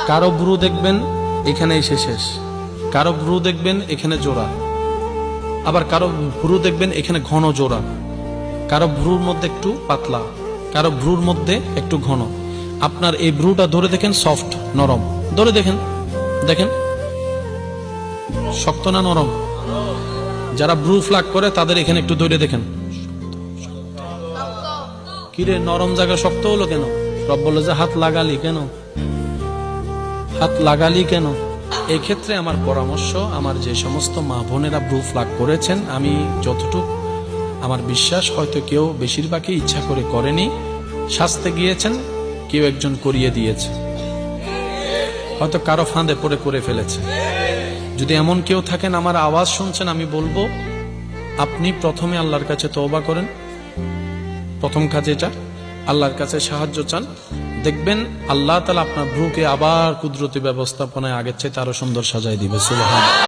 কারো ভ্রু দেখবেন এখানে এসে শেষ, কারো ভ্রু দেখবেন এখানে জোড়া, আবার কারো ভ্রু দেখবেন এখানে ঘন জোড়া, কারো ভ্রুর মধ্যে একটু পাতলা, কারো ভ্রুর মধ্যে একটু ঘন। আপনার এই ভ্রুটা ধরে দেখেন সফট নরম, ধরে দেখেন, দেখেন শক্ত না নরম? যারা ভ্রু ফ্লাক করে তাদের এখানে একটু ধরে দেখেন, কিরে নরম জায়গা শক্ত হলো কেন? রব বলে যে হাত লাগালি কেন, হাত লাগালি কেন? এই ক্ষেত্রে আমার পরামর্শ, আমার যে সমস্ত মা বোনেরা ভ্রু ফ্লাক করেছেন, আমি যতটুকু আমার বিশ্বাস, হয়তো কেউ বেশিরভাগই ইচ্ছা করে করেনি, শাস্তে গিয়েছেন, কেউ একজন করিয়ে দিয়েছে, হয়তো কারো ফাঁদে পড়ে করে ফেলেছে। যদি এমন কেউ থাকেন, আমার আওয়াজ শুনছেন, আমি বলবো আপনি প্রথমে আল্লাহর কাছে তওবা করেন, প্রথম কাজ এটা, আল্লাহর কাছে সাহায্য চান, দেখবেন আল্লাহ তাআলা আপনার ভ্রুকে আবার কুদরতি ব্যবস্থাপনায় আগের চাইতে আরো সুন্দর সাজায় দিবে। সুবহানাল্লাহ।